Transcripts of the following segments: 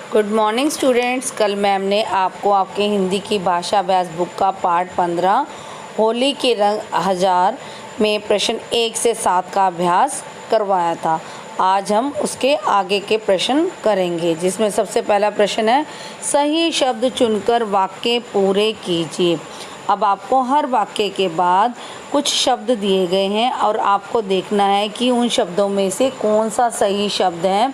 Good morning students. कल ma'am ने आपको आपके हिंदी की भाषा अभ्यास बुक का पार्ट 15 होली के रंग हजार में प्रश्न 1 से 7 का अभ्यास करवाया था। आज हम उसके आगे के प्रश्न करेंगे, जिसमें सबसे पहला प्रश्न है सही शब्द चुनकर वाक्य पूरे कीजिए। अब आपको हर वाक्य के बाद कुछ शब्द दिए गए हैं और आपको देखना है कि उन शब्दों में से कौन सा सही शब्द है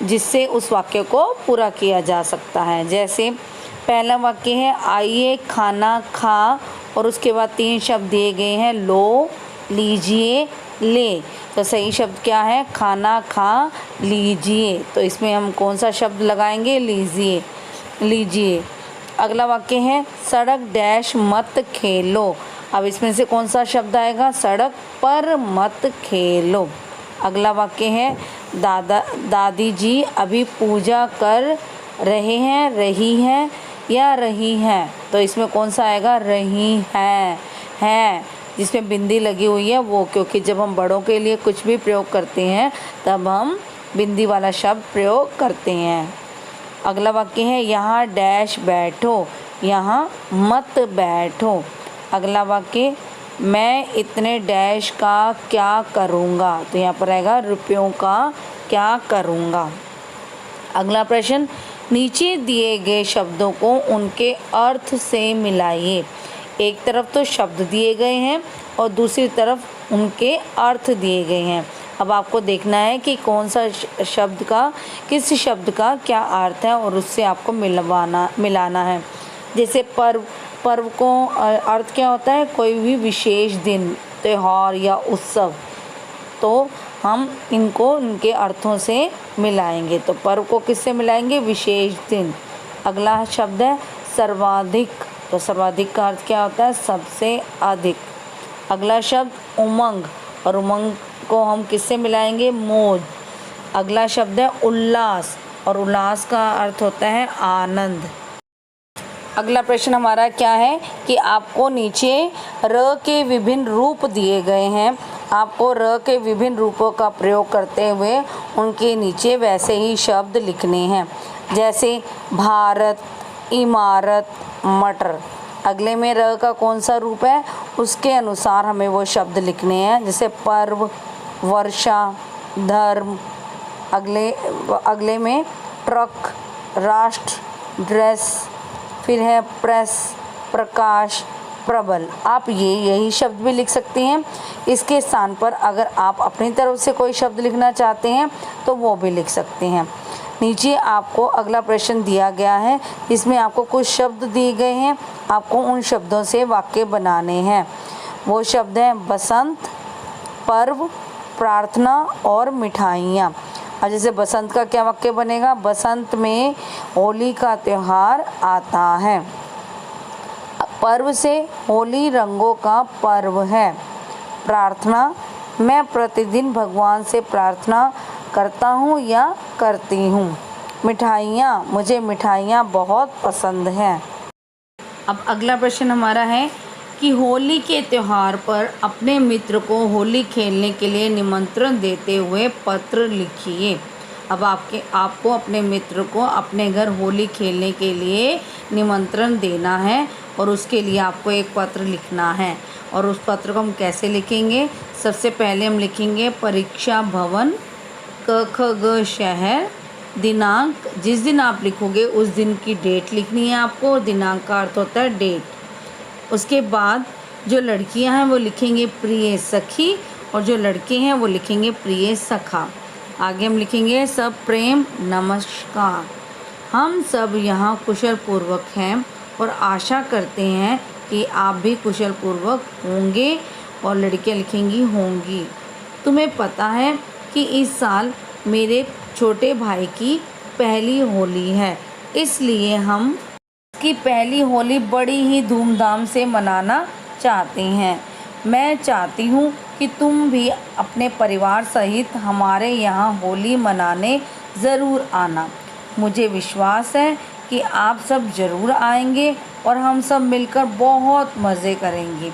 जिससे उस वाक्य को पूरा किया जा सकता है। जैसे पहला वाक्य है आइए खाना खा, और उसके बाद 3 शब्द दिए गए हैं लो, लीजिए, ले। तो सही शब्द क्या है? खाना खा लीजिए। तो इसमें हम कौन सा शब्द लगाएंगे? लीजिए, लीजिए। अगला वाक्य है सड़क डैश मत खेलो। अब इसमें से कौन सा शब्द आएगा? सड़क पर मत खेलो। अगला वाक्य है दादी जी अभी पूजा कर रहे हैं, रही हैं या रही हैं। तो इसमें कौन सा आएगा? रही हैं, जिसमें बिंदी लगी हुई है वो, क्योंकि जब हम बड़ों के लिए कुछ भी प्रयोग करते हैं तब हम बिंदी वाला शब्द प्रयोग करते हैं। अगला वाक्य है यहाँ डैश बैठो, यहाँ मत बैठो। अगला वाक्य मैं इतने डैश का क्या करूँगा। तो यहाँ पर आएगा रुपयों का क्या करूँगा। अगला प्रश्न नीचे दिए गए शब्दों को उनके अर्थ से मिलाइए। एक तरफ तो शब्द दिए गए हैं और दूसरी तरफ उनके अर्थ दिए गए हैं। अब आपको देखना है कि कौन सा शब्द का किस शब्द का क्या अर्थ है और उससे आपको मिलाना है। जैसे पर्व को अर्थ क्या होता है? कोई भी विशेष दिन, त्यौहार या उत्सव। तो हम इनको इनके अर्थों से मिलाएंगे। तो पर्व को किससे मिलाएंगे? विशेष दिन। अगला शब्द है सर्वाधिक। तो सर्वाधिक का अर्थ क्या होता है? सबसे अधिक। अगला शब्द उमंग, और उमंग को हम किससे मिलाएंगे? मौज। अगला शब्द है उल्लास, और उल्लास का अर्थ होता है आनंद। अगला प्रश्न हमारा क्या है कि आपको नीचे र के विभिन्न रूप दिए गए हैं। आपको र के विभिन्न रूपों का प्रयोग करते हुए उनके नीचे वैसे ही शब्द लिखने हैं। जैसे भारत, इमारत, मटर। अगले में र का कौन सा रूप है उसके अनुसार हमें वो शब्द लिखने हैं। जैसे पर्व, वर्षा, धर्म। अगले में ट्रक, राष्ट्र, ड्रेस, फिर है प्रेस, प्रकाश, प्रबल। आप यही शब्द भी लिख सकते हैं। इसके स्थान पर अगर आप अपनी तरफ से कोई शब्द लिखना चाहते हैं तो वो भी लिख सकते हैं। नीचे आपको अगला प्रश्न दिया गया है, इसमें आपको कुछ शब्द दिए गए हैं। आपको उन शब्दों से वाक्य बनाने हैं। वो शब्द हैं बसंत, पर्व, प्रार्थना और मिठाइयाँ। अब जैसे बसंत का क्या वाक्य बनेगा? बसंत में होली का त्यौहार आता है। पर्व से होली रंगों का पर्व है। प्रार्थना, मैं प्रतिदिन भगवान से प्रार्थना करता हूँ या करती हूँ। मिठाइयाँ, मुझे मिठाइयाँ बहुत पसंद हैं। अब अगला प्रश्न हमारा है कि होली के त्यौहार पर अपने मित्र को होली खेलने के लिए निमंत्रण देते हुए पत्र लिखिए। अब आपको अपने मित्र को अपने घर होली खेलने के लिए निमंत्रण देना है और उसके लिए आपको एक पत्र लिखना है। और उस पत्र को हम कैसे लिखेंगे? सबसे पहले हम लिखेंगे परीक्षा भवन, क ख ग शहर, दिनांक। जिस दिन आप लिखोगे उस दिन की डेट लिखनी है आपको, और दिनांक का अर्थ होता है डेट। उसके बाद जो लड़कियां हैं वो लिखेंगे प्रिय सखी, और जो लड़के हैं वो लिखेंगे प्रिय सखा। आगे हम लिखेंगे सब प्रेम नमस्कार। हम सब यहाँ कुशल पूर्वक हैं और आशा करते हैं कि आप भी कुशल पूर्वक होंगे। और लड़कियाँ लिखेंगी होंगी। तुम्हें पता है कि इस साल मेरे छोटे भाई की पहली होली है, इसलिए हम की पहली होली बड़ी ही धूमधाम से मनाना चाहते हैं। मैं चाहती हूँ कि तुम भी अपने परिवार सहित हमारे यहाँ होली मनाने ज़रूर आना। मुझे विश्वास है कि आप सब ज़रूर आएंगे और हम सब मिलकर बहुत मज़े करेंगे।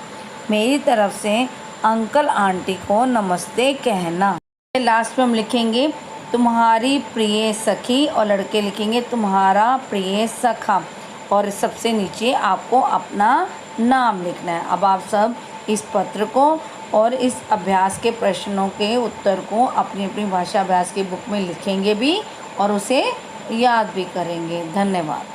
मेरी तरफ से अंकल आंटी को नमस्ते कहना। लास्ट में हम लिखेंगे तुम्हारी प्रिय सखी, और लड़के लिखेंगे तुम्हारा प्रिय सखा, और सबसे नीचे आपको अपना नाम लिखना है। अब आप सब इस पत्र को और इस अभ्यास के प्रश्नों के उत्तर को अपनी अपनी भाषा अभ्यास की बुक में लिखेंगे भी और उसे याद भी करेंगे। धन्यवाद।